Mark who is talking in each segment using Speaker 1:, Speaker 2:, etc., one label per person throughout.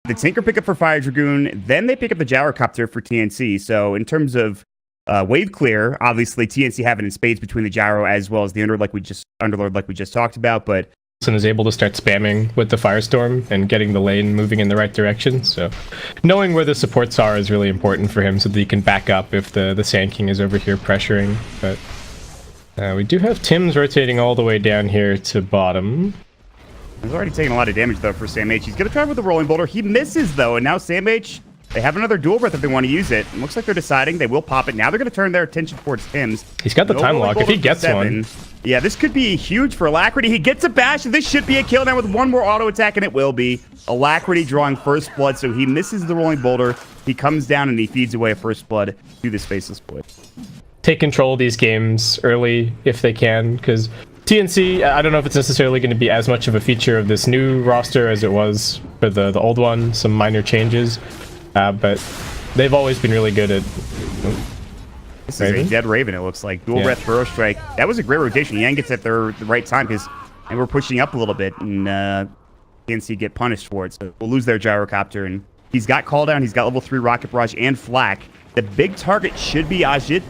Speaker 1: the Tinker pickup for Fire Dragoon, then they pick up the Gyrocopter for TNC. So in terms of wave clear, obviously TNC have it in spades between the Gyro as well as the Underlord, like we just talked about, but
Speaker 2: and is able to start spamming with the Firestorm and getting the lane moving in the right direction. So knowing where the supports are is really important for him so that he can back up if the Sand King is over here pressuring. But we do have Tim's rotating all the way down here to bottom.
Speaker 1: He's already taken a lot of damage, though, for Sam H. He's going to try with the Rolling Boulder. He misses, though, and now Sam H, they have another Dual Breath if they want to use it. It looks like they're deciding they will pop it. Now they're going to turn their attention towards Tim's.
Speaker 2: He's got the time lock if he gets one.
Speaker 1: Yeah, this could be huge for Alacrity. He gets a bash, and this should be a kill now with one more auto attack, and it will be. Alacrity drawing first blood, so he misses the Rolling Boulder. He comes down, and he feeds away a first blood to this Faceless Boy.
Speaker 2: Take control of these games early if they can, because TNC, I don't know if it's necessarily going to be as much of a feature of this new roster as it was for the old one. Some minor changes, but they've always been really good at...
Speaker 1: This is a dead Raven, it looks like. Dual Breath, Burrow Strike. That was a great rotation. Yang gets at the right time because we're pushing up a little bit, and TNC get punished for it. So we'll lose their Gyrocopter, and he's got Call Down, he's got level 3 Rocket Barrage and Flak. The big target should be Ajit,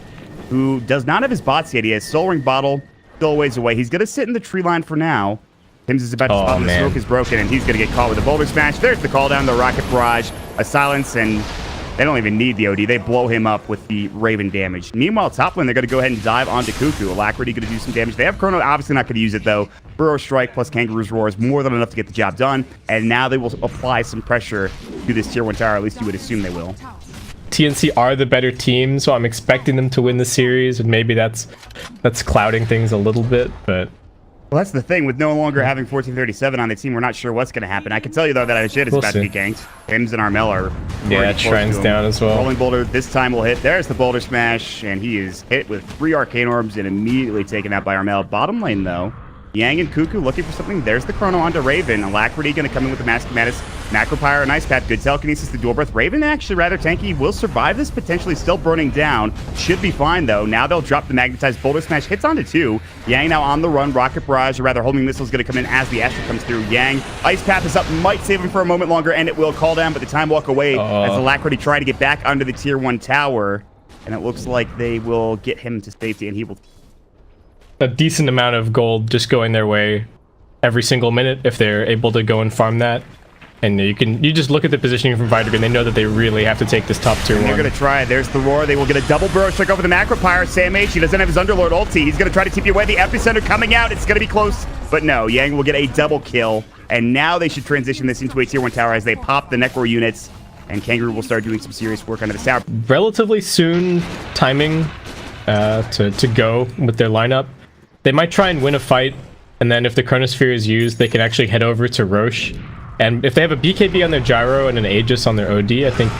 Speaker 1: who does not have his bots yet. He has Soul Ring Bottle, still a ways away. He's going to sit in the tree line for now. Tim's is about to spot, the smoke is broken, and he's going to get caught with a Boulder Smash. There's the Call Down, the Rocket Barrage, a Silence, and they don't even need the OD. They blow him up with the Raven damage. Meanwhile, top lane, they're going to go ahead and dive onto Cuckoo. Alacrity going to do some damage. They have Chrono, obviously not going to use it, though. Burrow Strike plus Kangaroo's Roar is more than enough to get the job done, and now they will apply some pressure to this Tier 1 tower. At least you would assume they will.
Speaker 2: TNC are the better team, so I'm expecting them to win the series, and maybe that's clouding things a little bit, but...
Speaker 1: Well, that's the thing. With no longer having 1437 on the team, we're not sure what's going to happen. I can tell you, though, that Ajit is about to be ganked. Hims and Armel are...
Speaker 2: Yeah, Shrine's down as well.
Speaker 1: Rolling Boulder this time will hit. There's the Boulder Smash, and he is hit with 3 Arcane Orbs and immediately taken out by Armel. Bottom lane, though, Yang and Cuckoo looking for something. There's the Chrono onto Raven. Alacrity going to come in with the Mask of Madness. Macropyre, and Ice Path. Good telekinesis, the Dual Breath. Raven actually rather tanky. Will survive this, potentially still burning down. Should be fine, though. Now they'll drop the Magnetized Boulder Smash. Hits onto 2. Yang now on the run. Rocket Barrage, or rather Homing Missile is going to come in as the Astral comes through. Yang, Ice Path is up. Might save him for a moment longer, and it will call down, but the Time Walk away as Alacrity try to get back under the Tier 1 tower. And it looks like they will get him to safety, and he will...
Speaker 2: A decent amount of gold just going their way every single minute if they're able to go and farm that. And you just look at the positioning from Vidragon, and they know that they really have to take this top tier 1.
Speaker 1: They're going to try. There's the Roar. They will get a double Burrow Strike over the Macropyre. Sam H, he doesn't have his Underlord ulti. He's going to try to TP away. The Epicenter coming out. It's going to be close. But no, Yang will get a double kill. And now they should transition this into a tier 1 tower as they pop the Necro units. And Kangaroo will start doing some serious work under the tower.
Speaker 2: Relatively soon timing to go with their lineup. They might try and win a fight, and then if the Chronosphere is used, they can actually head over to Roche. And if they have a BKB on their Gyro and an Aegis on their OD, I think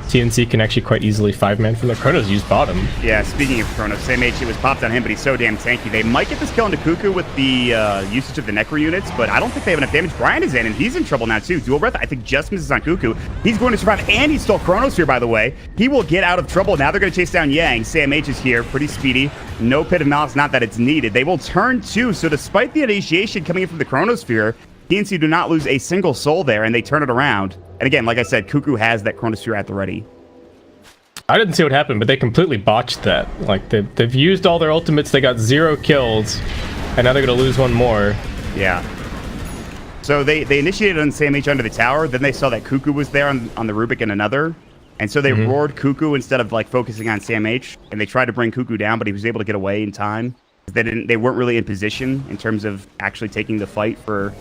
Speaker 2: TNC can actually quite easily 5-man from their Chronos use bottom.
Speaker 1: Yeah, speaking of Chronos, Sam H, it was popped on him, but he's so damn tanky. They might get this kill into Cuckoo with the usage of the Necro units, but I don't think they have enough damage. Brian is in, and he's in trouble now, too. Dual Breath, I think, just misses on Cuckoo. He's going to survive, and he stole Chronos here, by the way. He will get out of trouble. Now they're going to chase down Yang. Sam H is here, pretty speedy. No Pit of Malice, not that it's needed. They will turn 2, so despite the initiation coming in from the Chronosphere, TNC do not lose a single soul there, and they turn it around. And again, like I said, Cuckoo has that Chronosphere at the ready.
Speaker 2: I didn't see what happened, but they completely botched that. Like, they've used all their ultimates, they got 0 kills, and now they're going to lose one more.
Speaker 1: Yeah. So they initiated on Sam H under the tower, then they saw that Cuckoo was there on the Rubik and another, and so they roared Cuckoo instead of, like, focusing on Sam H, and they tried to bring Cuckoo down, but he was able to get away in time. They weren't really in position in terms of actually taking the fight for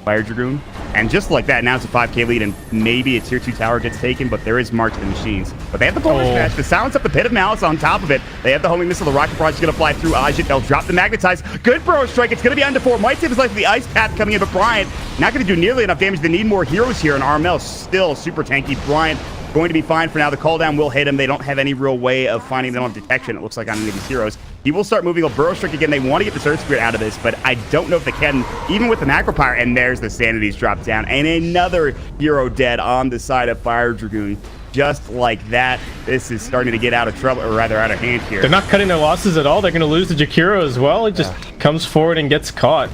Speaker 1: Fire Dragoon. And just like that, now it's a 5k lead, and maybe a tier 2 tower gets taken, but there is Mark to the machines. But they have the Boulder Smash, the silence up the Pit of Malice on top of it. They have the Homing Missile, the Rocket Barrage is going to fly through Ajit. They'll drop the Magnetize. Good Burrow Strike. It's going to be under 4. Might save his life with the Ice Path coming in, but Bryant not going to do nearly enough damage. They need more heroes here, and Armel still super tanky. Bryant going to be fine for now. The call down will hit him. They don't have any real way of finding them on detection, it looks like, on any of these heroes. He will start moving a Burrow Strike again. They want to get the Surge Spirit out of this, but I don't know if they can, even with the Macropyre. And there's the Sanity's dropped down. And another hero dead on the side of Fire Dragoon. Just like that, this is starting to get out of trouble, or rather out of hand here.
Speaker 2: They're not cutting their losses at all. They're going to lose to Jakiro as well. He just comes forward and gets caught.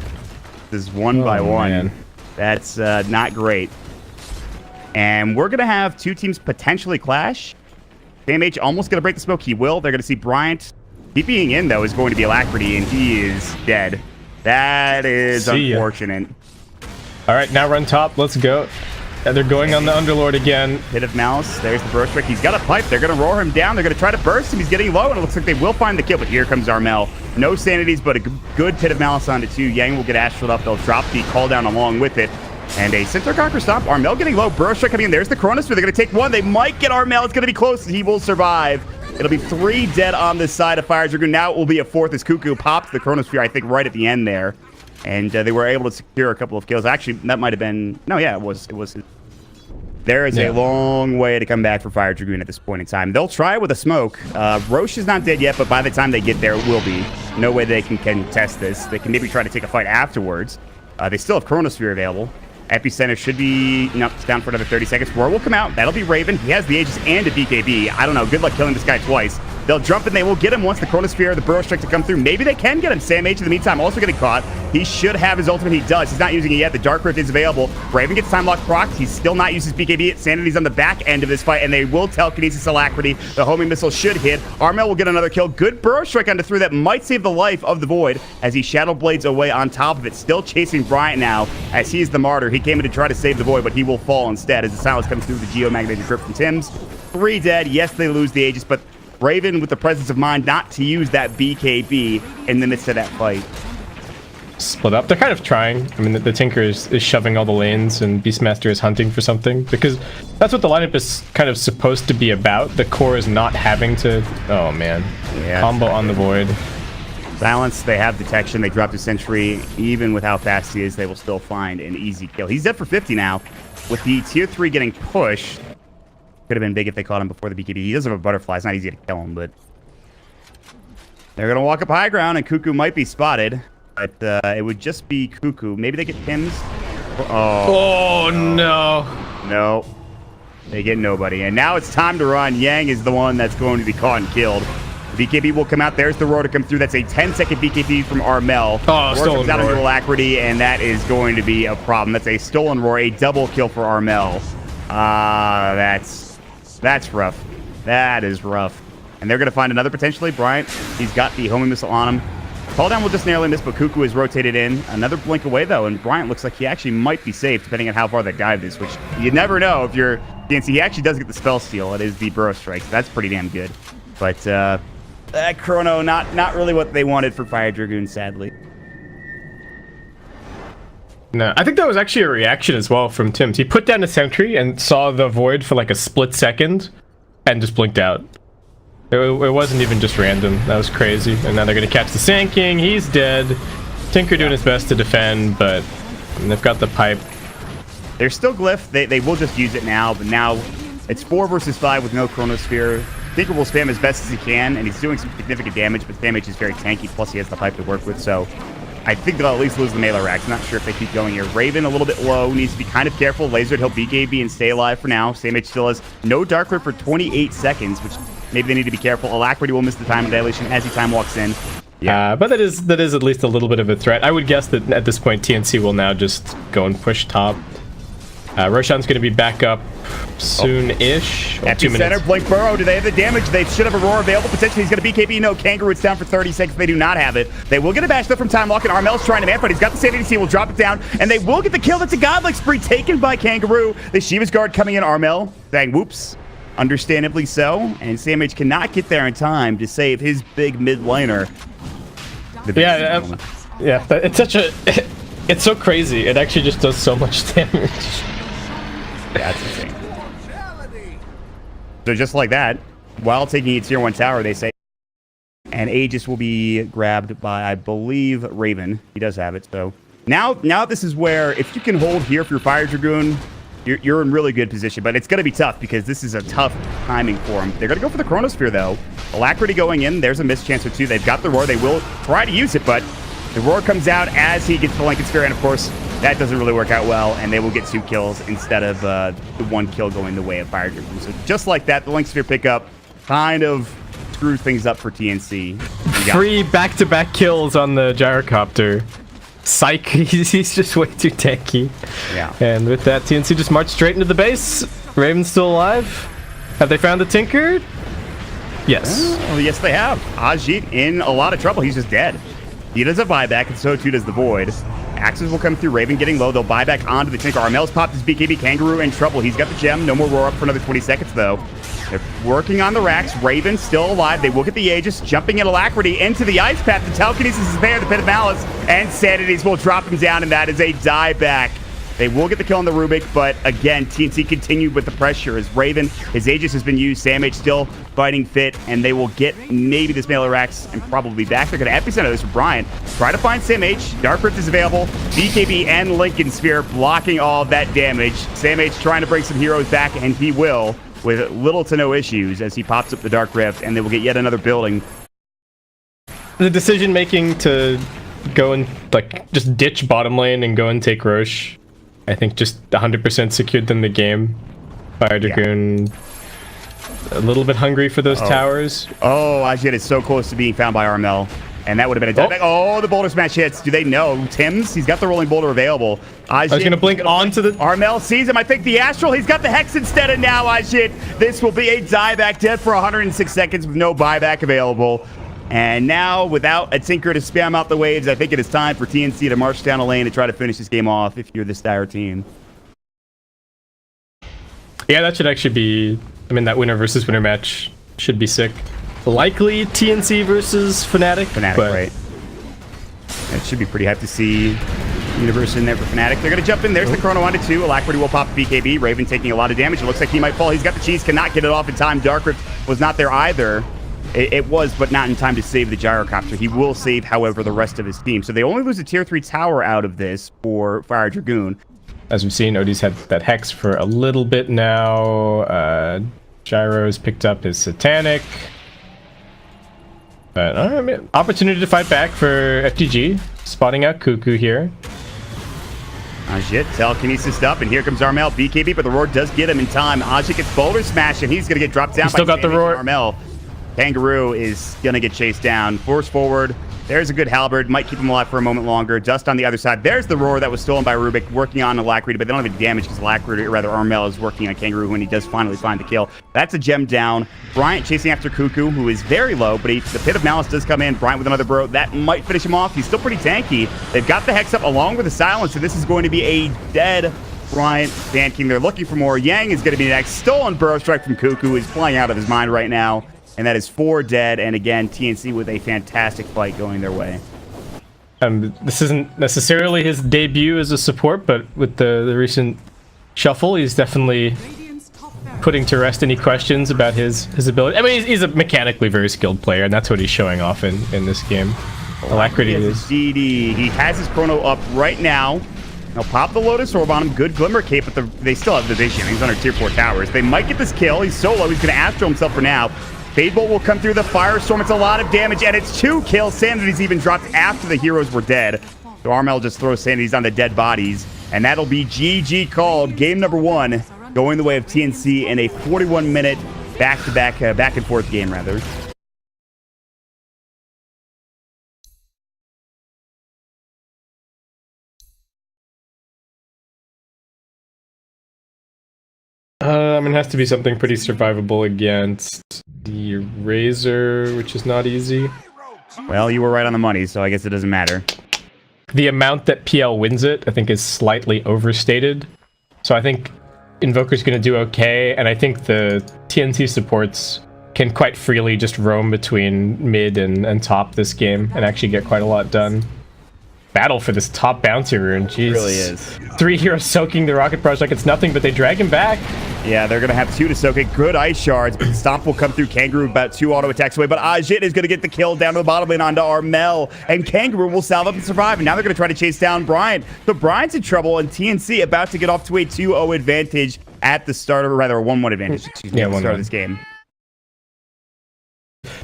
Speaker 1: This is one by one.
Speaker 2: Man.
Speaker 1: That's not great. And we're going to have two teams potentially clash. SamH almost going to break the smoke. He will. They're going to see Bryant. DPing in, though, is going to be Alacrity, and he is dead. That is unfortunate.
Speaker 2: All right, now run top. Let's go. And they're going on the Underlord again.
Speaker 1: Pit of Malice. There's the burst trick. He's got a pipe. They're going to roar him down. They're going to try to burst him. He's getting low, and it looks like they will find the kill. But here comes Armel. No sanities, but a good Pit of Malice onto 2. Yang will get astraled up. They'll drop the call down along with it. And a Centaur Conquer Stomp. Armel getting low. Burst strike coming in. There's the Chronosphere. They're going to take one. They might get Armel. It's going to be close. He will survive. It'll be 3 dead on this side of Fire Dragoon. Now it will be a 4th as Cuckoo popped the Chronosphere, I think, right at the end there. And they were able to secure a couple of kills. Actually, that might have been... No, yeah, it was his. There is a long way to come back for Fire Dragoon at this point in time. They'll try with a smoke. Roche is not dead yet, but by the time they get there, it will be. No way they can contest this. They can maybe try to take a fight afterwards. They still have Chronosphere available. Epicenter should be... No, it's down for another 30 seconds. Roar will come out. That'll be Raven. He has the Aegis and a BKB. I don't know. Good luck killing this guy twice. They'll jump and they will get him once the Chronosphere, the Burrow Strike to come through. Maybe they can get him. SamH in the meantime also getting caught. He should have his ultimate. He does. He's not using it yet. The Dark Rift is available. Raven gets time lock procced. He's still not used his BKB. Sanity's on the back end of this fight, and they will telekinesis Alacrity. The homing missile should hit. Armel will get another kill. Good Burrow Strike onto 3 that might save the life of the Void as he Shadow Blades away on top of it. Still chasing Bryant now as he is the martyr. He came in to try to save the Void, but he will fall instead as the silence comes through the Geomagnetic Grip from Tim's. 3 dead. Yes, they lose the Aegis, but Raven with the presence of mind not to use that BKB in the midst of that fight.
Speaker 2: Split up. They're kind of trying. I mean, the Tinker is shoving all the lanes, and Beastmaster is hunting for something, because that's what the lineup is kind of supposed to be about. The core is not having to... Oh, man. Yeah, combo on the Void.
Speaker 1: Silence, they have detection. They drop the Sentry. Even with how fast he is, they will still find an easy kill. He's dead for 50 now. With the tier 3 getting pushed... Could have been big if they caught him before the BKB. He does have a butterfly. It's not easy to kill him, but... They're going to walk up high ground, and Cuckoo might be spotted. But it would just be Cuckoo. Maybe they get Tim's.
Speaker 2: Oh, no.
Speaker 1: No. They get nobody. And now it's time to run. Yang is the one that's going to be caught and killed. The BKB will come out. There's the roar to come through. That's a 10-second BKB from Armel.
Speaker 2: Oh, stolen
Speaker 1: comes out
Speaker 2: roar.
Speaker 1: into Alacrity, and that is going to be a problem. That's a stolen roar. A double kill for Armel. That's rough. That is rough. And they're going to find another potentially. Bryant, he's got the homing missile on him. Call down will just narrowly miss, but Cuckoo is rotated in. Another blink away, though, and Bryant looks like he actually might be safe, depending on how far that dive is, which you never know if you're TNC. He actually does get the spell steal. It is the Burrow Strike, so that's pretty damn good. But that Chrono, not really what they wanted for Fire Dragoon, sadly.
Speaker 2: No, I think that was actually a reaction as well from Tim's. He put down a sentry and saw the Void for like a split second and just blinked out. It wasn't even just random. That was crazy. And now they're going to catch the Sand King. He's dead. Tinker doing his best to defend, but they've got the pipe.
Speaker 1: They're still Glyph. They will just use it now, but now it's 4 versus 5 with no Chronosphere. Tinker will spam as best as he can, and he's doing some significant damage, but damage is very tanky, plus he has the pipe to work with, so... I think they'll at least lose the melee racks. Not sure if they keep going here. Raven a little bit low. Needs to be kind of careful. Lasered, he'll BKB and stay alive for now. SamH still has no Dark Rift for 28 seconds, which maybe they need to be careful. Alacrity will miss the time dilation as he time walks in.
Speaker 2: Yeah, but that is at least a little bit of a threat. I would guess that at this point TNC will now just go and push top. Roshan's going to be back up soon-ish. Well, 2 minutes.
Speaker 1: Epicenter, Blink Burrow, do they have the damage? They should have a roar available. Potentially he's going to BKB. No, Kangaroo, it's down for 30 seconds. They do not have it. They will get a bash though from Time Lock, and Armel's trying to man fight. He's got the Sanity Seal, will drop it down, and they will get the kill. That's a godlike spree taken by Kangaroo. The Shiva's Guard coming in. Armel saying, whoops. Understandably so, and SamH cannot get there in time to save his big mid laner.
Speaker 2: Yeah, it's such a... It's so crazy. It actually just does so much damage.
Speaker 1: That's insane. So just like that, while taking a tier 1 tower, they say, and Aegis will be grabbed by, I believe, Raven. He does have it, so. Now this is where, if you can hold here for your Fire Dragoon, you're in really good position, but it's going to be tough because this is a tough timing for them. They're going to go for the Chronosphere, though. Alacrity going in. There's a miss chance or 2. They've got the Roar. They will try to use it, but the Roar comes out as he gets the Lincoln Sphere, and of course, that doesn't really work out well, and they will get 2 kills instead of the 1 kill going the way of Fire Dragoon. So just like that, the Lincoln Sphere pickup kind of screws things up for TNC.
Speaker 2: 3 back-to-back kills on the Gyrocopter. Psych, he's just way too tanky.
Speaker 1: Yeah.
Speaker 2: And with that, TNC just marched straight into the base. Raven's still alive. Have they found the Tinker? Yes.
Speaker 1: Oh, yes, they have. Ajit in a lot of trouble. He's just dead. He does a buyback, and so too does the Void. Axes will come through. Raven getting low. They'll buy back onto the Tinker. Armel's popped his BKB. Kangaroo in trouble. He's got the gem. No more roar up for another 20 seconds, though. They're working on the racks. Raven still alive. They will get the Aegis. Jumping in Alacrity into the Ice Path. The Telekinesis is there. The Pit of Malice. And Sanities will drop him down, and that is a dieback. They will get the kill on the Rubik, but again, TNC continued with the pressure as Raven, his Aegis has been used, Samh still fighting fit, and they will get maybe this Melee Rax and probably back. They're going to epicenter this for Bryant. Try to find Samh. Dark Rift is available. BKB and Lincoln Sphere blocking all of that damage. Samh trying to bring some heroes back, and he will with little to no issues as he pops up the Dark Rift, and they will get yet another building.
Speaker 2: The decision making to go and like just ditch bottom lane and go and take Roche, I think just 100% secured them the game. Fire Dragoon, a little bit hungry for those towers.
Speaker 1: Oh, Ajit is so close to being found by Armel. And that would have been a dieback. Oh, the boulder smash hits. Do they know? Tim's, he's got the rolling boulder available. Ajit,
Speaker 2: I was going to blink onto the...
Speaker 1: Armel sees him. I think the Astral. He's got the Hex instead, and now Ajit. This will be a dieback, dead for 106 seconds with no buyback available. And now, without a Tinker to spam out the waves, I think it is time for TNC to march down a lane to try to finish this game off if you're this dire team.
Speaker 2: Yeah, that should actually be... I mean, that winner versus winner match should be sick. Likely TNC versus Fnatic.
Speaker 1: Fnatic, right. It should be pretty hype to see Universe in there for Fnatic. They're going to jump in. There's the Chrono onto 2. Alacrity will pop BKB. Raven taking a lot of damage. It looks like he might fall. He's got the cheese. Cannot get it off in time. Dark Rift was not there either. It was, but not in time to save the Gyrocopter. He will save, however, the rest of his team. So they only lose a tier 3 tower out of this for Fire Dragoon.
Speaker 2: As we've seen, Odie's had that Hex for a little bit now. Gyro's picked up his Satanic. But I mean, opportunity to fight back for FDG. Spotting out Cuckoo here.
Speaker 1: Ajit, telekinesis up, and here comes Armel. BKB, but the roar does get him in time. Ajit gets boulder smash, and he's going to get dropped down.
Speaker 2: He's still got the roar.
Speaker 1: Armel. Kangaroo is going to get chased down. Force forward. There's a good halberd. Might keep him alive for a moment longer. Dust on the other side. There's the roar that was stolen by Rubik, working on Alacrity, but they don't have any damage because Alacrity, or rather Armel, is working on Kangaroo when he does finally find the kill. That's a gem down. Bryant chasing after Cuckoo, who is very low, but the Pit of Malice does come in. Bryant with another bro. That might finish him off. He's still pretty tanky. They've got the Hex up along with the Silence, so this is going to be a dead Bryant Sand King. They're looking for more. Yang is going to be next. Stolen Burrow Strike from Cuckoo. He's flying out of his mind right now. And that is 4 dead. And again, TNC with a fantastic fight going their way.
Speaker 2: This isn't necessarily his debut as a support, but with the recent shuffle, he's definitely putting to rest any questions about his ability. I mean, he's a mechanically very skilled player, and that's what he's showing off in this game. Alacrity is...
Speaker 1: DD. He has his Chrono up right now. They'll pop the Lotus Orb on him. Good Glimmer Cape, but they still have the vision. He's under tier 4 towers. They might get this kill. He's solo. He's going to Astro himself for now. Fadebolt will come through the Firestorm. It's a lot of damage, and it's 2 kills. Sanity's even dropped after the heroes were dead. So Armel just throws Sanity's on the dead bodies, and that'll be GG called. Game number 1 going the way of TNC in a 41-minute back-to-back, back-and-forth game, rather.
Speaker 2: I mean, it has to be something pretty survivable against the Razor, which is not easy.
Speaker 1: Well, you were right on the money, so I guess it doesn't matter.
Speaker 2: The amount that PL wins it, I think, is slightly overstated. So I think Invoker's going to do okay, and I think the TNC supports can quite freely just roam between mid and top this game and actually get quite a lot done. Battle for this top bounty rune, jeez.
Speaker 1: It really is.
Speaker 2: 3 heroes soaking the rocket barrage like it's nothing, but they drag him back.
Speaker 1: Yeah, they're going to have 2 to soak it. Good ice shards, but the Stomp will come through Kangaroo about 2 auto attacks away, but Ajit is going to get the kill down to the bottom lane onto Armel, and Kangaroo will salve up and survive, and now they're going to try to chase down Bryant. So Bryant's in trouble, and TNC about to get off to a 2-0 advantage at the start, or rather a 1-1 advantage, excuse me, at the start of this game.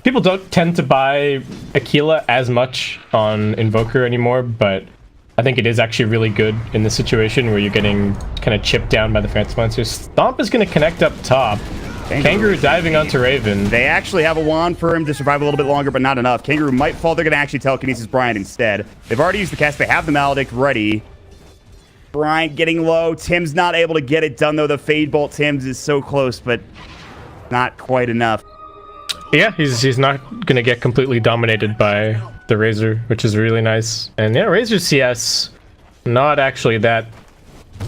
Speaker 2: People don't tend to buy Aquila as much on Invoker anymore, but I think it is actually really good in this situation where you're getting kind of chipped down by the Phantom Lancers. Stomp is going to connect up top. Kangaroo diving onto Raven.
Speaker 1: They actually have a wand for him to survive a little bit longer, but not enough. Kangaroo might fall. They're going to actually telekinesis Bryant instead. They've already used the cast. They have the Maledict ready. Bryant getting low. Tim's not able to get it done, though. The Fade Bolt Tim's is so close, but not quite enough.
Speaker 2: Yeah, he's not going to get completely dominated by the Razor, which is really nice. And yeah, Razor CS, not actually that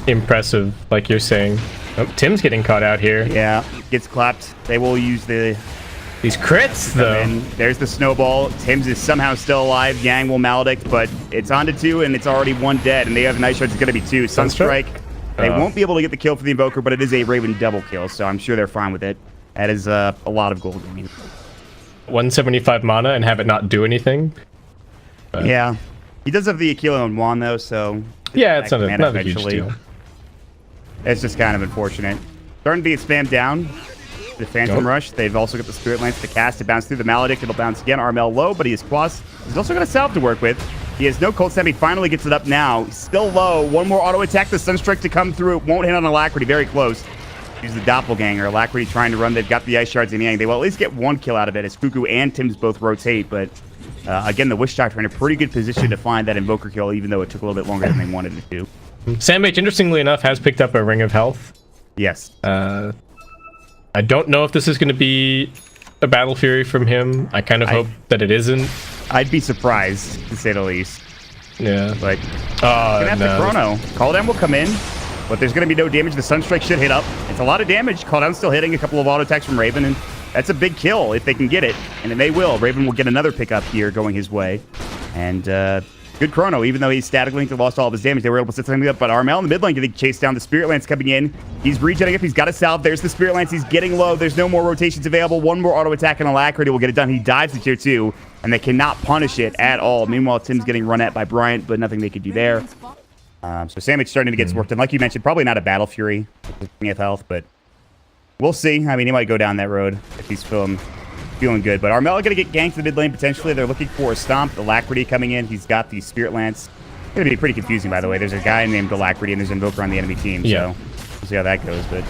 Speaker 2: impressive, like you're saying. Oh, Tim's getting caught out here.
Speaker 1: Yeah, gets clapped. They will use these
Speaker 2: crits, though.
Speaker 1: And there's the snowball. Tim's is somehow still alive. Yang will Maledict, but it's on to 2, and it's already 1 dead. And they have Night Shards. It's going to be 2. Sunstrike. They won't be able to get the kill for the Invoker, but it is a Raven double kill, so I'm sure they're fine with it. That is a lot of gold.
Speaker 2: 175 mana and have it not do anything. But
Speaker 1: yeah, he does have the Aquila and Wand, though, so...
Speaker 2: Yeah, it's not a huge deal.
Speaker 1: It's just kind of unfortunate. Starting to get spammed down. The Phantom Rush. They've also got the Spirit Lance to cast to bounce through the Maledict. It'll bounce again. Armel low, but he has Quas. He's also got a Salve to work with. He has no Cold Snap. He finally gets it up now. He's still low. One more auto attack. The Sunstrike to come through. It won't hit on Alacrity. Very close. Use the Doppelganger. Alacrity trying to run. They've got the Ice Shards and Yang. They will at least get 1 kill out of it as Cuckoo and Tim's both rotate. But again, the Wish Doctor in a pretty good position to find that Invoker kill, even though it took a little bit longer than they wanted it to.
Speaker 2: Sam H, interestingly enough, has picked up a Ring of Health.
Speaker 1: Yes.
Speaker 2: I don't know if this is going to be a Battle Fury from him. I kind of hope that it isn't.
Speaker 1: I'd be surprised, to say the least.
Speaker 2: Yeah.
Speaker 1: But gonna have the Chrono. Call Down will come in, but there's going to be no damage. The Sunstrike should hit up. It's a lot of damage. Call Down's still hitting. A couple of auto attacks from Raven, and that's a big kill if they can get it. And they will. Raven will get another pickup here going his way. And good Chrono, even though he's static linked and lost all of his damage, they were able to set something up. But Armel in the mid lane getting chased down. The Spirit Lance coming in. He's regenerating up. He's got a Salve. There's the Spirit Lance. He's getting low. There's no more rotations available. One more auto attack and Alacrity will get it done. He dives to tier 2, and they cannot punish it at all. Meanwhile, Tim's getting run at by Bryant, but nothing they could do there. So Sam H starting to get worked. And like you mentioned, probably not a Battle Fury with health, but we'll see. I mean, he might go down that road if he's feeling good. But Armel going to get ganked to the mid lane potentially. They're looking for a Stomp. Alacrity coming in. He's got the Spirit Lance. It's going to be pretty confusing, by the way. There's a guy named Alacrity, and there's an Invoker on the enemy team.
Speaker 2: Yeah.
Speaker 1: So we'll see how that goes. But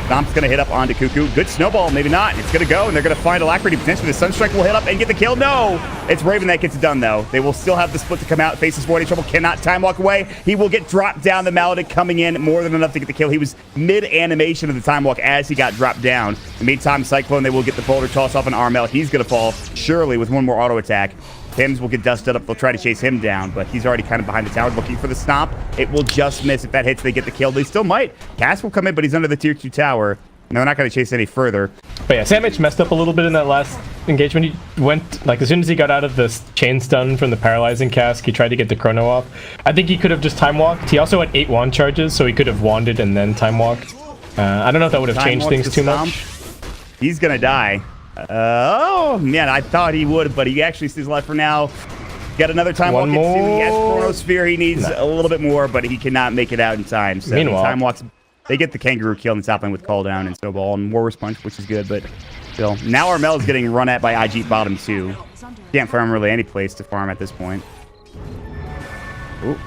Speaker 1: Stomp's going to hit up onto Cuckoo. Good snowball, maybe not. It's going to go, and they're going to find Alacrity. Potentially the Sunstrike will hit up and get the kill. No! It's Raven that gets it done, though. They will still have the split to come out. Faces Void in trouble. Cannot time walk away. He will get dropped down. The Maledict coming in. More than enough to get the kill. He was mid-animation of the time walk as he got dropped down. In the meantime, Cyclone, they will get the boulder toss off on Armel. He's going to fall, surely, with one more auto attack. Tim's will get dusted up. They'll try to chase him down, but he's already kind of behind the tower looking for the Stomp. It will just miss. If that hits, they get the kill. They still might. Cass will come in, but he's under the tier 2 tower. No, they're not going to chase any further.
Speaker 2: But yeah, Sam H messed up a little bit in that last engagement. He went, like, as soon as he got out of the chain stun from the paralyzing cask, he tried to get the Chrono off. I think he could have just time walked. He also had 8 wand charges, so he could have wanded and then time walked. I don't know if that would have changed things too much.
Speaker 1: He's going to die. Oh, man, I thought he would, but he actually stays alive for now. Got another time walk. He has Chronosphere. He needs a little bit more, but he cannot make it out in time. So
Speaker 2: meanwhile,
Speaker 1: time walks. They get the Kangaroo kill in the top lane with Call Down and Snowball and Warrior's Punch, which is good, but still. Now Armel is getting run at by IG bottom 2. Can't farm really any place to farm at this point. Ooh.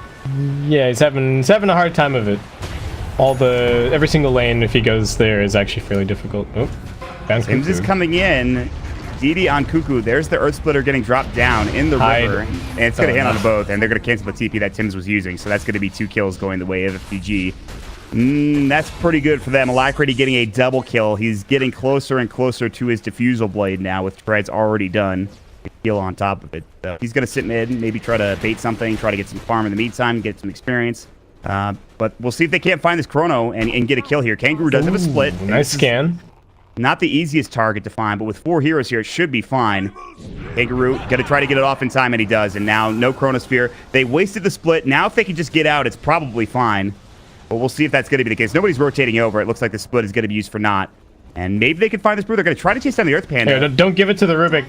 Speaker 2: Yeah, he's having a hard time of it. Every single lane, if he goes there, is actually fairly difficult. Oh,
Speaker 1: Tim's is coming in. DD on Cuckoo. There's the Earth Splitter getting dropped down in the river. And it's going to hit on both, and they're going to cancel the TP that Tim's was using. So that's going to be 2 kills going the way of FDG. That's pretty good for them. Alacrity getting a double kill. He's getting closer and closer to his Diffusal Blade now, with Tread's already done. Kill on top of it. So he's going to sit mid, maybe try to bait something, try to get some farm in the meantime, get some experience. But we'll see if they can't find this Chrono and get a kill here. Kangaroo does have a split.
Speaker 2: Nice scan.
Speaker 1: Not the easiest target to find, but with 4 heroes here, it should be fine. Kangaroo going to try to get it off in time, and he does. And now no Chronosphere. They wasted the split. Now if they can just get out, it's probably fine. But we'll see if that's going to be the case. Nobody's rotating over. It looks like the split is going to be used for naught. And maybe they can find this brew. They're going to try to chase down the Earth Panda.
Speaker 2: Yeah, don't give it to the Rubik.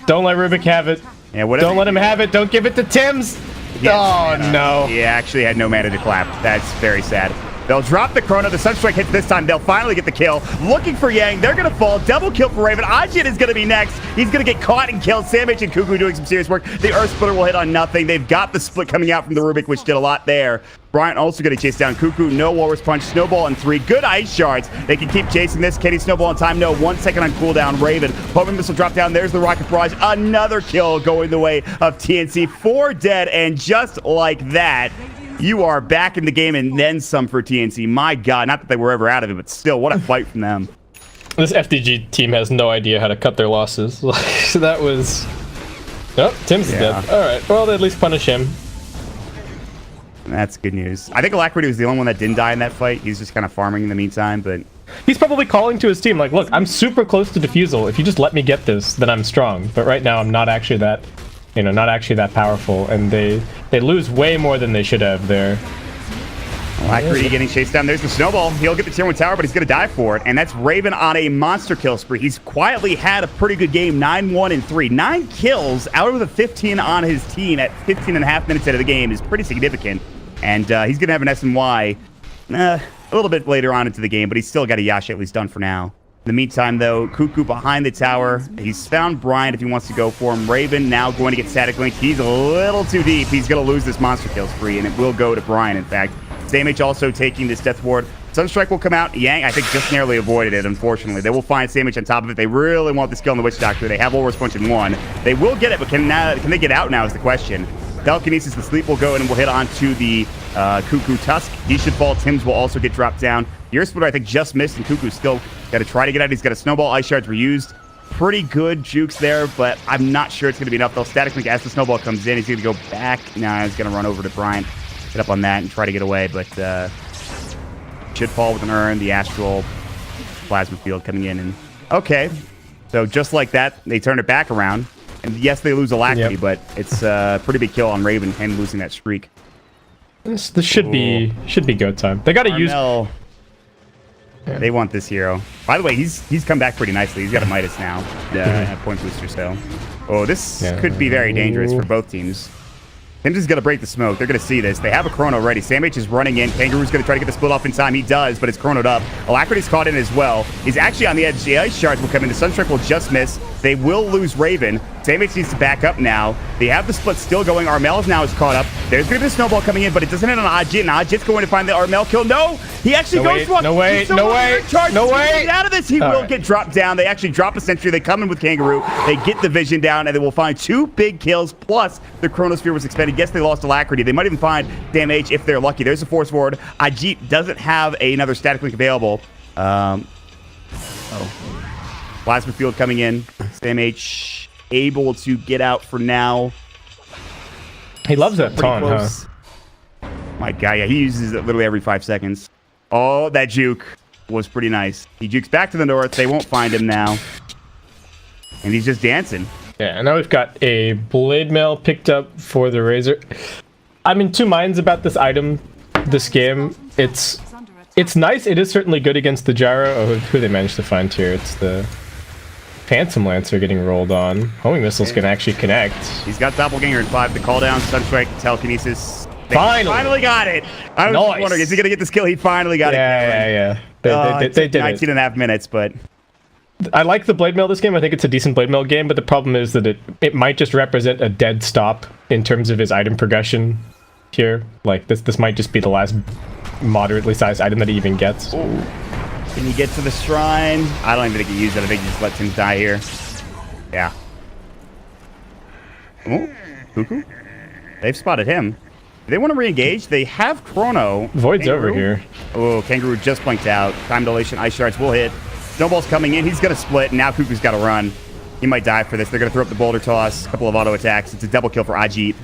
Speaker 2: Don't let Rubik have it.
Speaker 1: Yeah,
Speaker 2: don't let him have it. Don't give it to Tim's. Yes, oh, no.
Speaker 1: He actually had no mana to clap. That's very sad. They'll drop the Chrono. The Sunstrike hits this time. They'll finally get the kill. Looking for Yang. They're going to fall. Double kill for Raven. Ajit is going to be next. He's going to get caught and killed. Sam H and Cuckoo doing some serious work. The Earth Splitter will hit on nothing. They've got the split coming out from the Rubik, which did a lot there. Bryant also going to chase down Cuckoo. No Walrus Punch. Snowball in 3. Good ice shards. They can keep chasing this. Can he snowball in time? No. 1 second on cooldown. Raven. Homing missile drop down. There's the rocket barrage. Another kill going the way of TNC. 4 dead. And just like that, you are back in the game and then some for TNC. My God. Not that they were ever out of it, but still, what a fight from them.
Speaker 2: This FDG team has no idea how to cut their losses. So that was... Oh, Tim's dead. All right. Well, they at least punish him.
Speaker 1: That's good news. I think Alacrity was the only one that didn't die in that fight. He's just kind of farming in the meantime, but...
Speaker 2: He's probably calling to his team, like, look, I'm super close to defusal. If you just let me get this, then I'm strong. But right now, I'm not actually that, not actually that powerful. And they lose way more than they should have there.
Speaker 1: Alacrity getting chased down. There's the snowball. He'll get the tier 1 tower, but he's going to die for it. And that's Raven on a monster kill spree. He's quietly had a pretty good game, 9-1-3. 9 kills out of the 15 on his team at 15.5 minutes into the game is pretty significant. And he's going to have an SNY a little bit later on into the game, but he's still got a Yasha at least done for now. In the meantime, though, Cuckoo behind the tower. He's found Bryant if he wants to go for him. Raven now going to get static linked. He's a little too deep. He's going to lose this monster kill spree, and it will go to Bryant, in fact. SameH also taking this death ward. Sunstrike will come out. Yang, I think, just narrowly avoided it, unfortunately. They will find SameH on top of it. They really want this kill on the Witch Doctor. They have Walrus Punch in 1. They will get it, but can they get out now is the question. Telekinesis, the sleep will go in and will hit onto the Cuckoo Tusk. He should fall. Tim's will also get dropped down. The Earth Splitter, I think, just missed, and Cuckoo's still got to try to get out. He's got a snowball. Ice shards were used. Pretty good jukes there, but I'm not sure it's going to be enough. They'll static link as the snowball comes in. He's going to go back. Now he's going to run over to Bryant. Get up on that and try to get away, but should fall with an urn. The astral plasma field coming in, and okay, so just like that, they turn it back around, and yes, they lose Alacrity, but it's a pretty big kill on Raven and losing that streak.
Speaker 2: This should be go time. They got to use.
Speaker 1: They want this hero. By the way, he's come back pretty nicely. He's got a Midas now, point booster. So, this could be very dangerous for both teams. Tim's is going to break the smoke. They're going to see this. They have a chrono ready. SameH is running in. Kangaroo's going to try to get the split off in time. He does, but it's chronoed up. Alacrity's caught in as well. He's actually on the edge. The ice shards will come in. The Sunstrike will just miss. They will lose Raven. SameH needs to back up now. They have the split still going. Armel's now is caught up. There's going to be a snowball coming in, but it doesn't hit on Ajit, and Ajit's going to find the Armel kill. No! He actually goes for it.
Speaker 2: No way. No way.
Speaker 1: Get out of this. He will get dropped down. They actually drop a sentry. They come in with Kangaroo. They get the vision down, and they will find 2 big kills, plus the Chronosphere was expended. Yes, they lost Alacrity. They might even find SameH if they're lucky. There's a force forward. Ajit doesn't have another static link available. Plasma field coming in. SameH able to get out for now.
Speaker 2: He loves that taunt, huh?
Speaker 1: My guy, yeah, he uses it literally every 5 seconds. Oh, that juke was pretty nice. He jukes back to the north. They won't find him now. And he's just dancing.
Speaker 2: Yeah, and now we've got a Blade Mail picked up for the Razor. I'm in 2 minds about this item, this game. It's nice. It is certainly good against the Gyro. Oh, who they managed to find here? It's the Phantom Lancer getting rolled on. Homing missiles can actually connect.
Speaker 1: He's got Doppelganger in 5. The call down, Sunstrike, Telekinesis. They
Speaker 2: finally
Speaker 1: got it. I was just wondering, is he going to get this kill? He finally got it.
Speaker 2: Yeah. They did
Speaker 1: 19.5 minutes, but...
Speaker 2: I like the Blade Mail this game. I think it's a decent Blade Mail game, but the problem is that it might just represent a dead stop in terms of his item progression here. Like, this might just be the last moderately sized item that he even gets.
Speaker 1: Ooh. Can he get to the shrine? I don't even think he used it. I think he just let him die here. Yeah. Oh, Cuckoo? They've spotted him. Do they want to re-engage? They have Chrono.
Speaker 2: Void's over here.
Speaker 1: Oh, Kangaroo just blinked out. Time dilation. Ice shards will hit. Snowball's coming in. He's going to split. And now Cuckoo's got to run. He might die for this. They're going to throw up the boulder toss. A couple of auto attacks. It's a double kill for Ajit.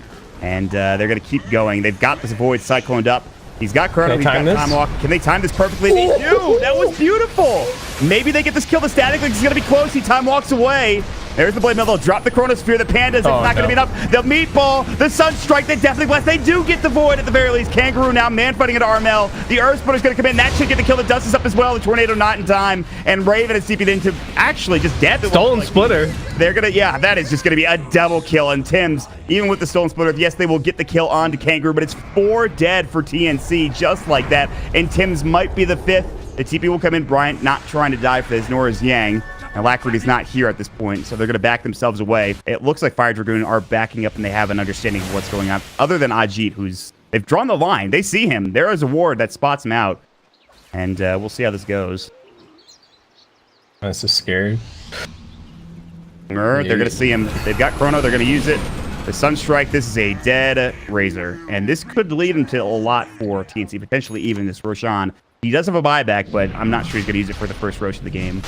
Speaker 1: And they're going to keep going. They've got this Void cycloned up. He's got Chrono. He's got Time Walk. Can they time this perfectly? They do. That was beautiful. Maybe they get this kill. The static link is going to be close. He Time Walks away. There's the Blade Mail. They'll drop the Chronosphere. The Pandas. It's not going to be enough. The Meatball. The Sunstrike. They definitely blast. They do get the Void at the very least. Kangaroo now man fighting into Armel. The Earth Splitter's going to come in. That should get the kill. The Dust is up as well. The Tornado not in time. And Raven is TP'd into actually just death.
Speaker 2: Stolen Splitter.
Speaker 1: They're going to, yeah, that is just going to be a double kill. And Tim's, even with the Stolen Splitter, yes, they will get the kill onto Kangaroo, but it's 4 dead for TNC just like that. And Tim's might be the 5th. The TP will come in. Bryant not trying to die for this, nor is Yang. Alacrity's not here at this point, so they're going to back themselves away. It looks like Fire Dragoon are backing up, and they have an understanding of what's going on, other than Ajit, who's They've drawn the line. They see him. There is a ward that spots him out. And we'll see how this goes.
Speaker 2: That's just scary.
Speaker 1: They're going to see him. They've got Chrono. They're going to use it. The Sunstrike, this is a dead Razor. And this could lead him to a lot for TNC, potentially even this Roshan. He does have a buyback, but I'm not sure he's going to use it for the first Rosh of the game.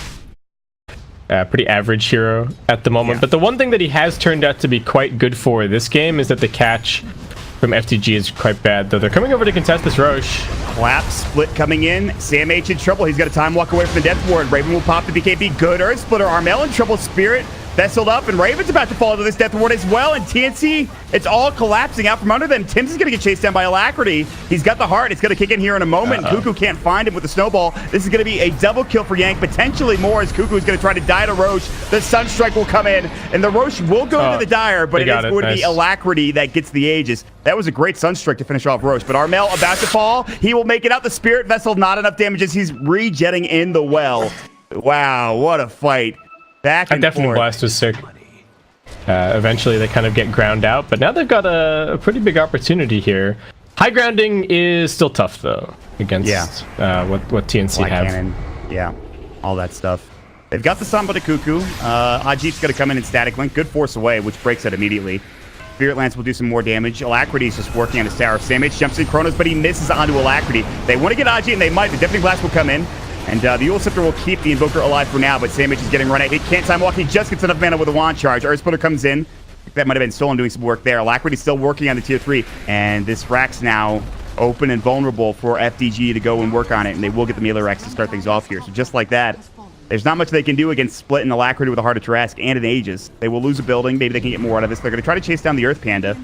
Speaker 2: Pretty average hero at the moment.
Speaker 1: Yeah.
Speaker 2: But the one thing that he has turned out to be quite good for this game is that the catch from FDG is quite bad, though. They're coming over to contest this Rosh.
Speaker 1: Collapse, split coming in. Sam H in trouble. He's got a time walk away from the Death Ward. Raven will pop the BKB. Good Earth Splitter. Armel in trouble. Spirit vesseled up, and Raven's about to fall into this Death Ward as well. And TNC, it's all collapsing out from under them. Tim's is going to get chased down by Alacrity. He's got the heart. It's going to kick in here in a moment. Cuckoo can't find him with the snowball. This is going to be a double kill for Yank, potentially more, as Cuckoo is going to try to die to Rosh. The Sunstrike will come in, and the Rosh will go to the Dire, but it is going to be Alacrity that gets the Aegis. That was a great Sunstrike to finish off Rosh, but Armel about to fall. He will make it out. The Spirit Vessel, not enough damages. He's rejetting in the well. Wow, what a fight. Back and
Speaker 2: Definitely
Speaker 1: forth.
Speaker 2: Blast was sick. Eventually they kind of get ground out, but now they've got a pretty big opportunity here. High grounding is still tough though against what TNC
Speaker 1: Black
Speaker 2: have.
Speaker 1: Cannon. Yeah, all that stuff. They've got the Samba to Cuckoo. Ajit's going to come in and Static Link. Good Force Away, which breaks it immediately. Spirit Lance will do some more damage. Alacrity is just working on his tower. Sam H jumps in Chronos, but he misses onto Alacrity. They want to get Ajit, and they might. The Deafening Blast will come in. And the Eul Scepter will keep the Invoker alive for now, but Sam H is getting run out. He can't time walk. He just gets enough mana with a wand charge. Earth Splitter comes in. That might have been Stolen doing some work there. Alacrity's still working on the tier 3. And this Rack's now open and vulnerable for FDG to go and work on it. And they will get the melee Racks to start things off here. So just like that, there's not much they can do against Split and Alacrity with a Heart of Tarrasque and an Aegis. They will lose a building. Maybe they can get more out of this. They're going to try to chase down the Earth Panda.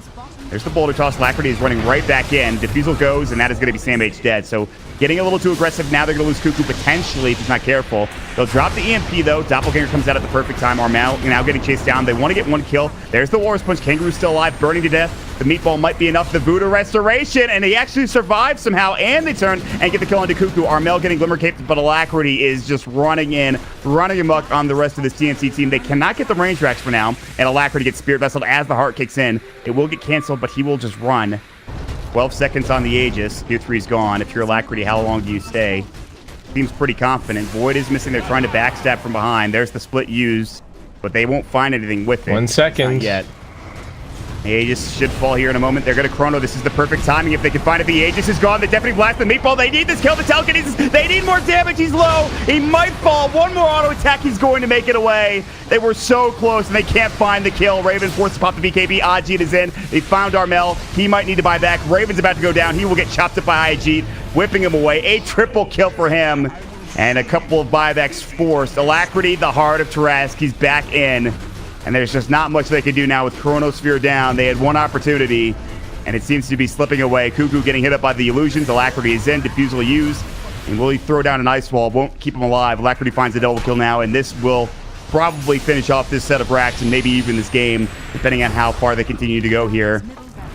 Speaker 1: There's the Boulder Toss. Alacrity is running right back in. Diffusal goes, and that is going to be Sam H dead. So getting a little too aggressive. Now they're going to lose Cuckoo potentially if he's not careful. They'll drop the EMP, though. Doppelganger comes out at the perfect time. Armel now getting chased down. They want to get one kill. There's the Walrus Punch. Kangaroo's still alive, burning to death. The Meatball might be enough. The Voodoo Restoration, and he actually survives somehow, and they turn and get the kill onto Cuckoo. Armel getting Glimmer Cape, but Alacrity is just running amok on the rest of this TNC team. They cannot get the range racks for now, and Alacrity gets Spirit Vesseled as the heart kicks in. It will get canceled, but he will just run. 12 seconds on the Aegis. Tier 3's gone. If you're Alacrity, how long do you stay? Seems pretty confident. Void is missing. They're trying to backstab from behind. There's the split used, but they won't find anything with it.
Speaker 2: 1 second.
Speaker 1: Not yet. The Aegis should fall here in a moment. They're going to Chrono. This is the perfect timing if they can find it. The Aegis is gone. The Deafening Blast, the Meatball. They need this kill. The Telekinesis. They need more damage. He's low. He might fall. One more auto attack. He's going to make it away. They were so close, and they can't find the kill. Raven forced to pop the BKB. Ajit is in. They found Armel. He might need to buy back. Raven's about to go down. He will get chopped up by Ajit, whipping him away. A triple kill for him, and a couple of buybacks forced. Alacrity, the Heart of Tarrasque. He's back in. And there's just not much they can do now with Chronosphere down. They had one opportunity, and it seems to be slipping away. Cuckoo getting hit up by the illusions. Alacrity is in. Diffusal used. And will he throw down an Ice Wall? Won't keep him alive. Alacrity finds a double kill now, and this will probably finish off this set of racks and maybe even this game, depending on how far they continue to go here.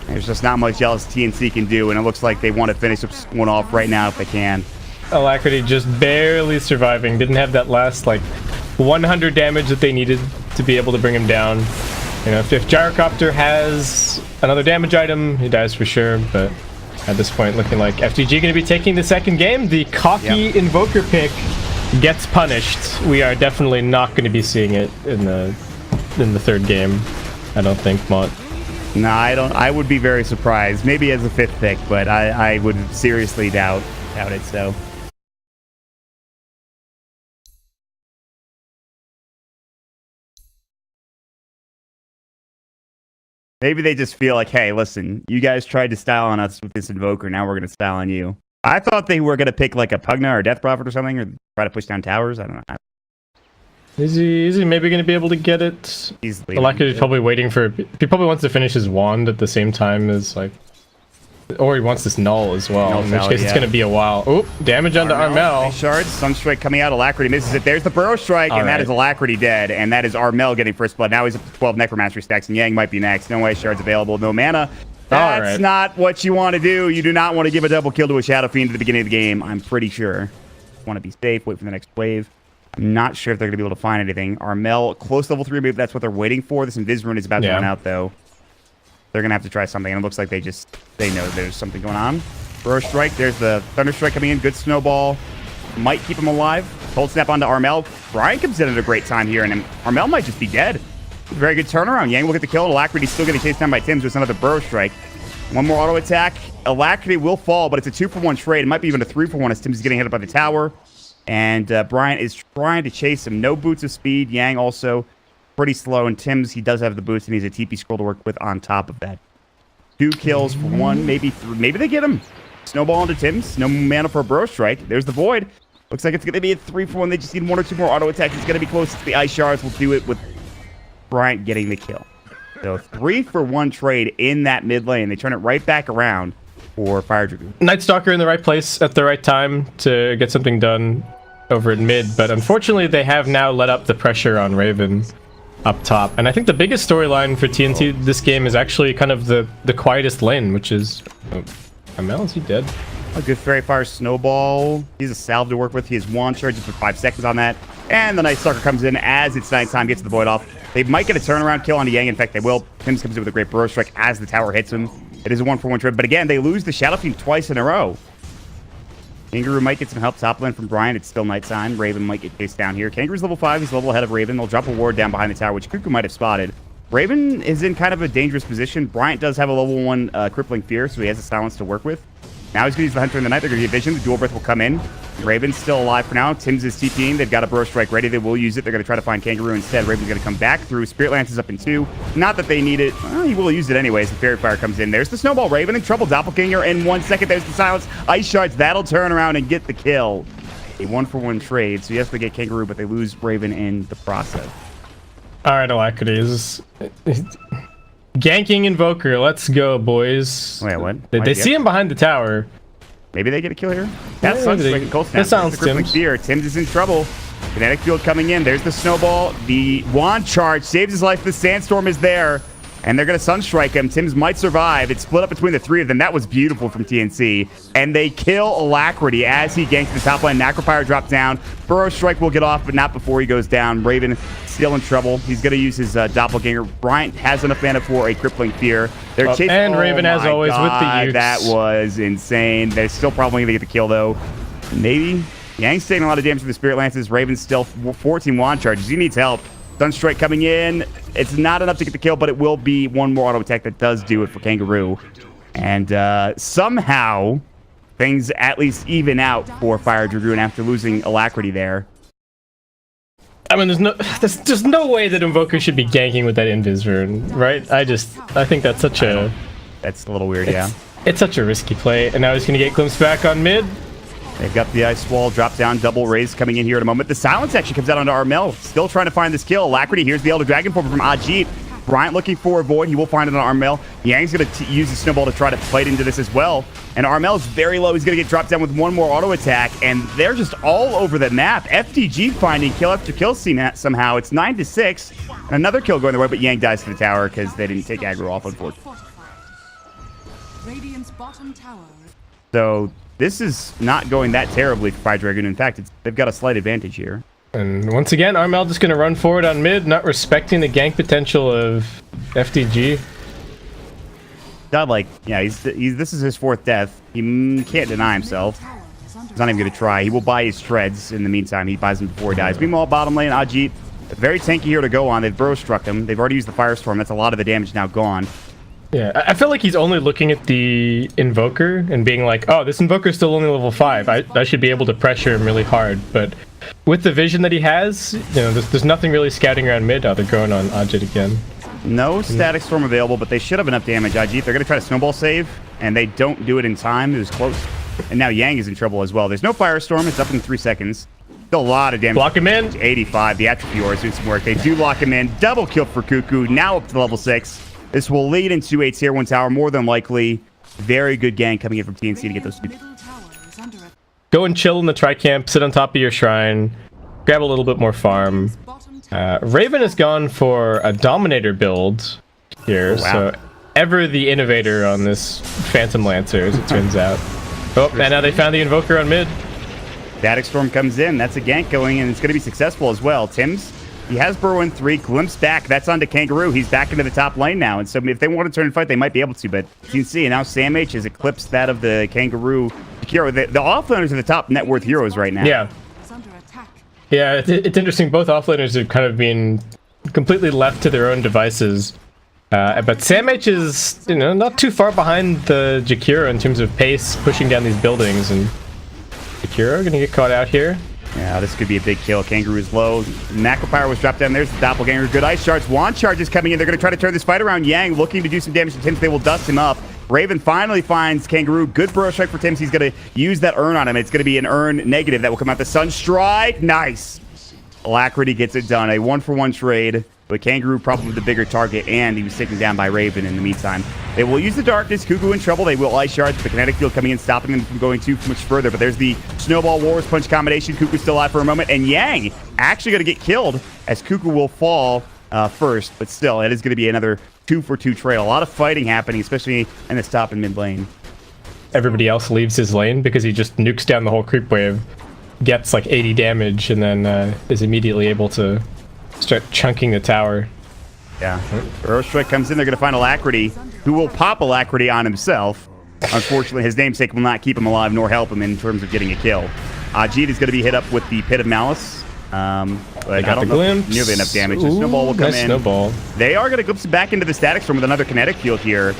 Speaker 1: There's just not much else TNC can do, and it looks like they want to finish one off right now if they can.
Speaker 2: Alacrity just barely surviving. Didn't have that last, 100 damage that they needed to be able to bring him down. You know, if Gyrocopter has another damage item, he dies for sure, but at this point looking like FDG going to be taking the second game. The cocky Invoker pick gets punished. We are definitely not going to be seeing it in the third game, I don't think, Mont.
Speaker 1: No, I don't. I would be very surprised. Maybe as a fifth pick, but I would seriously doubt it, so... Maybe they just feel like, hey, listen, you guys tried to style on us with this Invoker, now we're going to style on you. I thought they were going to pick like a Pugna or Death Prophet or something, or try to push down towers. I don't know.
Speaker 2: Is he maybe going to be able to get it?
Speaker 1: Easily.
Speaker 2: Alacrity's probably waiting for... He probably wants to finish his wand at the same time as, Or he wants this null as well, in which case it's going to be a while. Oh, damage onto Armel.
Speaker 1: Nice shards. Sunstrike coming out. Alacrity misses it. There's the Burrow Strike, and that is Alacrity dead. And that is Armel getting first blood. Now he's up to 12 Necromancer stacks, and Yang might be next. No way shards available. No mana. That's not what you want to do. You do not want to give a double kill to a Shadow Fiend at the beginning of the game, I'm pretty sure. Want to be safe, wait for the next wave. I'm not sure if they're going to be able to find anything. Armel, close level 3, maybe that's what they're waiting for. This Invis Rune is about to run out, though. they're going to have to try something. And it looks like they know there's something going on. Burrow Strike. There's the Thunder Strike coming in. Good snowball. Might keep him alive. Cold Snap onto Armel. Brian comes in at a great time here, and Armel might just be dead. Very good turnaround. Yang will get the kill. Alacrity's still getting chased down by Tims with another Burrow Strike. One more auto attack. Alacrity will fall, but it's a 2-for-1 trade. It might be even a 3-for-1 as Tims is getting hit by the tower. And Brian is trying to chase him. No boots of speed. Yang also pretty slow. And Tims, he does have the boost, and he's a TP scroll to work with on top of that. 2 kills for 1, maybe 3. Maybe they get him. Snowball into Tims. No mana for a Burrow Strike. There's the Void. Looks like it's going to be a 3-for-1. They just need 1 or 2 more auto attacks. It's going to be close to the Ice Shards. We'll do it with Bryant getting the kill. So 3-for-1 trade in that mid lane. They turn it right back around for Fire Dragoon.
Speaker 2: Night Stalker in the right place at the right time to get something done over in mid, but unfortunately they have now let up the pressure on Raven up top. And I think the biggest storyline for TNC this game is actually kind of the quietest lane, which is... Oh, Amel, is he dead?
Speaker 1: A good Fairy Fire Snowball. He's a salve to work with. He has one charge for 5 seconds on that. And the Night Stalker comes in as it's nighttime, gets the Void off. They might get a turnaround kill on Yang. In fact, they will. Tims comes in with a great Burrow Strike as the tower hits him. It is a 1-for-1 trip. But again, they lose the Shadow Fiend twice in a row. Kangaroo might get some help top lane from Brian. It's still nighttime. Raven might get chased down here. Kangaroo's level 5. He's level ahead of Raven. They'll drop a ward down behind the tower, which Cuckoo might have spotted. Raven is in kind of a dangerous position. Bryant does have a level 1 Crippling Fear, so he has a silence to work with. Now he's going to use the Hunter in the Night. They're going to get Vision. The Dual Breath will come in. Raven's still alive for now. Tims is TPing. They've got a Burrow Strike ready. They will use it. They're going to try to find Kangaroo instead. Raven's going to come back through. Spirit Lance is up in 2. Not that they need it. Well, he will use it anyways. The Fairy Fire comes in. There's the Snowball. Raven in trouble. Doppelganger in 1 second. There's the silence. Ice Shards. That'll turn around and get the kill. A 1-for-1 trade. So yes, they get Kangaroo, but they lose Raven in the process.
Speaker 2: All right, Alacrities. Ganking Invoker. Let's go, boys.
Speaker 1: Wait, what?
Speaker 2: They see him behind the tower.
Speaker 1: Maybe they get a kill here. That's Cold Snap.
Speaker 2: That sounds
Speaker 1: Tims. Tims is in trouble. Kinetic Field coming in. There's the Snowball. The Wand Charge saves his life. The Sandstorm is there. And they're going to Sunstrike him. Tims might survive. It's split up between the 3 of them. That was beautiful from TNC. And they kill Alacrity as he ganks the top lane. Necropyre drops down. Burrow Strike will get off, but not before he goes down. Raven still in trouble. He's going to use his Doppelganger. Bryant has enough mana for a Crippling Fear. They're chasing.
Speaker 2: And Raven, as always, with the Ukes.
Speaker 1: That was insane. They're still probably going to get the kill, though. Maybe. Yang's taking a lot of damage from the Spirit Lances. Raven's still 14 Wand Charges. He needs help. Sunstrike coming in. It's not enough to get the kill, but it will be 1 more auto attack that does do it for Kangaroo. And somehow, things at least even out for Fire Dragoon after losing Alacrity there.
Speaker 2: I mean, there's no way that Invoker should be ganking with that Invis rune, right? I think that's such a...
Speaker 1: That's a little weird, yeah.
Speaker 2: It's such a risky play. And now he's going to get glimpsed back on mid.
Speaker 1: They've got the Ice Wall, drop down, double raise coming in here in a moment. The silence actually comes out onto Armel. Still trying to find this kill. Alacrity, here's the Elder Dragon Form from Ajit. Bryant looking for a Void. He will find it on Armel. Yang's going to use the Snowball to try to fight into this as well. And Armel's very low. He's going to get dropped down with 1 more auto attack. And they're just all over the map. FDG finding kill after kill somehow. It's 9-6. And another kill going their way, but Yang dies to the tower because they didn't take aggro off, unfortunately. So this is not going that terribly for Fire Dragoon. In fact, they've got a slight advantage here.
Speaker 2: And once again, Armel just going to run forward on mid, not respecting the gank potential of FDG.
Speaker 1: Not like, yeah, this is his 4th death. He can't deny himself. He's not even going to try. He will buy his Shreds in the meantime. He buys them before he dies. Meanwhile, bottom lane, Ajit, very tanky here to go on. They've Burrow struck him. They've already used the Firestorm. That's a lot of the damage now gone.
Speaker 2: Yeah, I feel like he's only looking at the Invoker and being like, oh, this Invoker's still only level 5. I should be able to pressure him really hard. But with the vision that he has, you know, there's nothing really scouting around mid. Oh, they're going on Ajit again.
Speaker 1: No Static Storm available, but they should have enough damage. Ajit, they're going to try to Snowball save, and they don't do it in time. It was close. And now Yang is in trouble as well. There's no Firestorm. It's up in 3 seconds. Still a lot of damage.
Speaker 2: Lock him in.
Speaker 1: 85. The Atrophy Aura is doing some work. They do lock him in. Double kill for Cuckoo. Now up to level 6. This will lead into a tier 1 tower, more than likely. Very good gang coming in from TNC to get those 2.
Speaker 2: Go and chill in the Tricamp, sit on top of your shrine, grab a little bit more farm. Raven has gone for a Dominator build here, so ever the innovator on this Phantom Lancer, as it turns out. Oh, and now they found the Invoker on mid.
Speaker 1: Static Storm comes in. That's a gank going, and it's going to be successful as well. Tims He has Burrow in 3, glimpse back. That's onto Kangaroo. He's back into the top lane now. And so if they want to turn and fight, they might be able to. But TNC and now Sam H has eclipsed that of the Kangaroo hero. The offlaners are the top net worth heroes right now.
Speaker 2: Yeah. Yeah, it's interesting. Both offlaners have kind of been completely left to their own devices. But Sam H is, not too far behind the Jakiro in terms of pace, pushing down these buildings. And Jakiro gonna get caught out here.
Speaker 1: Yeah, this could be a big kill. Kangaroo is low. Macropyre was dropped down. There's the Doppelganger. Good ice shards. Wand charges coming in. They're going to try to turn this fight around. Yang looking to do some damage to Tims. They will dust him up. Raven finally finds Kangaroo. Good burrow strike for Tims. He's going to use that urn on him. It's going to be an urn negative that will come out. The Sunstrike. Nice. Alacrity gets it done. A 1-for-1 trade. But Kangaroo probably the bigger target, and he was taken down by Raven in the meantime. They will use the darkness. Cuckoo in trouble. They will ice shards. The kinetic field coming in, stopping them from going too much further. But there's the Snowball Wars Punch combination. Cuckoo still alive for a moment, and Yang actually going to get killed as Cuckoo will fall first. But still, it is going to be another 2-for-2 trade. A lot of fighting happening, especially in the top and mid lane.
Speaker 2: Everybody else leaves his lane because he just nukes down the whole creep wave, gets like 80 damage, and then is immediately able to start chunking the tower.
Speaker 1: Yeah. Burrow Strike comes in. They're going to find Alacrity, who will pop Alacrity on himself. Unfortunately, his namesake will not keep him alive nor help him in terms of getting a kill. Ajit is going to be hit up with the Pit of Malice. But I don't know if nearly enough damage. The Snowball will come in.
Speaker 2: Snowball.
Speaker 1: They are going to glimpse back into the Static Storm with another kinetic field here.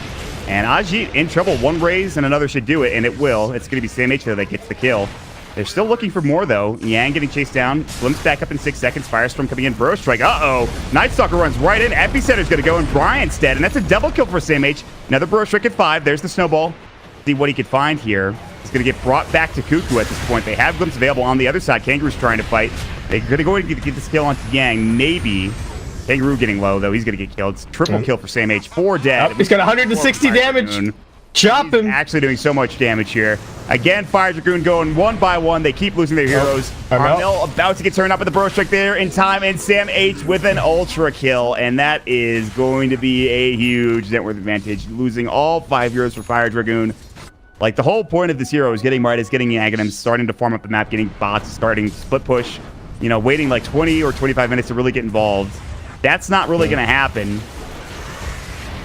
Speaker 1: And Ajit in trouble. One raise and another should do it, and it will. It's going to be Sam H that gets the kill. They're still looking for more, though. Yang getting chased down. Glimpse back up in 6 seconds. Firestorm coming in. Burrow Strike. Uh-oh. Night Stalker runs right in. Epicenter's going to go, and Brian's dead. And that's a double kill for Sam H. Another Burrow Strike at 5. There's the Snowball. See what he could find here. He's going to get brought back to Cuckoo at this point. They have Glimpse available on the other side. Kangaroo's trying to fight. They're going to go and get this kill onto Yang. Maybe. Kangaroo getting low, though. He's going to get killed. It's triple kill for Sam H. 4 dead.
Speaker 2: Oh, he's got 160 damage. Chop him.
Speaker 1: He's actually doing so much damage here. Again, Fire Dragoon going one by one. They keep losing their heroes. Armel about to get turned up with the Burrow Strike there in time, and Sam H with an ultra kill, and that is going to be a huge net worth advantage. Losing all 5 heroes for Fire Dragoon. Like, the whole point of this hero is getting right, is getting the Aghanims, starting to farm up the map, getting bots, starting split push, waiting like 20 or 25 minutes to really get involved. That's not really going to happen.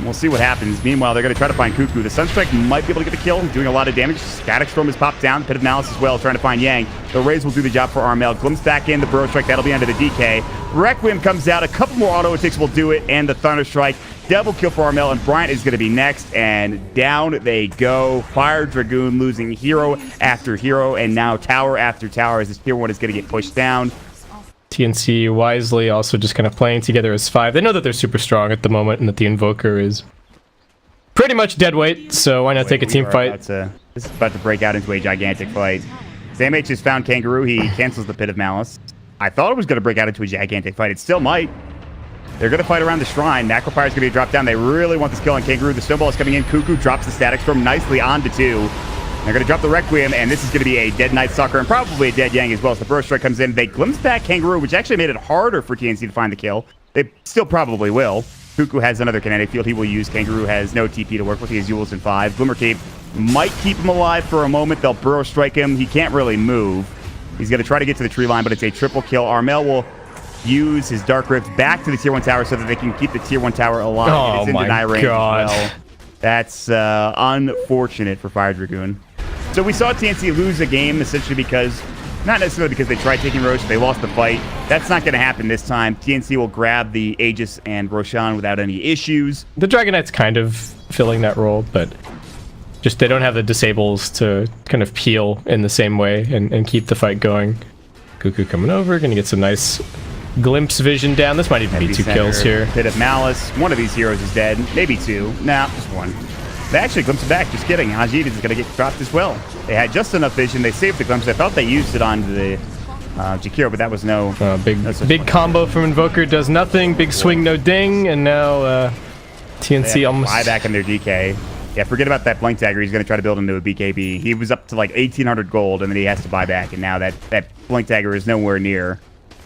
Speaker 1: We'll see what happens. Meanwhile, they're going to try to find Cuckoo. The Sunstrike might be able to get the kill, doing a lot of damage. Static Storm has popped down. Pit of Malice as well, trying to find Yang. The Raze will do the job for Armel. Glimpse back in. The Burrow Strike, that'll be under the DK. Requiem comes out. A couple more auto attacks will do it, and the Thunder Strike. Double kill for Armel, and Bryant is going to be next, and down they go. Fire Dragoon losing hero after hero, and now tower after tower as this tier 1 is going to get pushed down.
Speaker 2: TNC wisely also just kind of playing together as 5. They know that they're super strong at the moment and that the Invoker is pretty much dead weight, so why not take a team fight?
Speaker 1: This is about to break out into a gigantic fight. Sam H has found Kangaroo. He cancels the Pit of Malice. I thought it was going to break out into a gigantic fight. It still might. They're going to fight around the shrine. Macropyre is going to be dropped down. They really want this kill on Kangaroo. The Snowball is coming in. Cuckoo drops the Static Storm nicely onto 2. They're going to drop the Requiem, and this is going to be a dead Night Stalker and probably a dead Yang as well. As the Burrow Strike comes in, they glimpse back Kangaroo, which actually made it harder for TNC to find the kill. They still probably will. Cuckoo has another kinetic field he will use. Kangaroo has no TP to work with. He has Yules in 5. Glimmer Cape might keep him alive for a moment. They'll Burrow Strike him. He can't really move. He's going to try to get to the tree line, but it's a triple kill. Armel will use his Dark Rift back to the Tier 1 tower so that they can keep the Tier 1 tower alive.
Speaker 2: Oh,
Speaker 1: it's in deny range as well. That's unfortunate for Fire Dragoon. So we saw TNC lose a game essentially because, not necessarily because they tried taking Rosh, they lost the fight. That's not going to happen this time. TNC will grab the Aegis and Roshan without any issues.
Speaker 2: The Dragon Knight's kind of filling that role, but just they don't have the disables to kind of peel in the same way and keep the fight going. Cuckoo coming over, going to get some nice glimpse vision down. This might even be 2 kills here.
Speaker 1: Pit of Malice. One of these heroes is dead. Maybe 2. Nah, just 1. They actually glimpse it back. Just kidding. Ajit is going to get dropped as well. They had just enough vision. They saved the glimpse. I thought they used it on the Jakiro, but that was no...
Speaker 2: big combo from Invoker does nothing. Big swing, no ding. And now TNC almost...
Speaker 1: Buy back in their DK. Yeah, forget about that Blink Dagger. He's going to try to build into a BKB. He was up to like 1,800 gold, and then he has to buy back. And now that Blink Dagger is nowhere near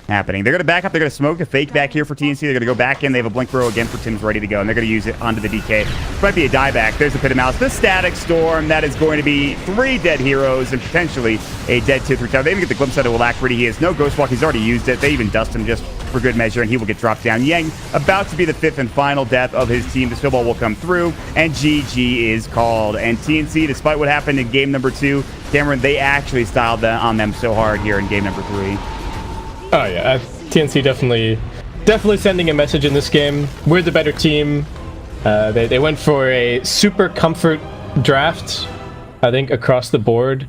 Speaker 1: happening. They're going to back up. They're going to smoke a fake back here for TNC. They're going to go back in. They have a Blink Throw again for Tim's ready to go, and they're going to use it onto the DK. This might be a dieback. There's the Pit of Malice. The Static Storm. That is going to be 3 dead heroes and potentially a dead Tier 3 tower. They even get the glimpse out of Alacrity. He has no Ghost Walk. He's already used it. They even dust him just for good measure, and he will get dropped down. Yang about to be the 5th and final death of his team. The snowball will come through, and GG is called. And TNC, despite what happened in game number 2, Cameron, they actually styled on them so hard here in game number 3.
Speaker 2: Oh yeah, TNC definitely sending a message in this game. We're the better team. They went for a super comfort draft, I think, across the board.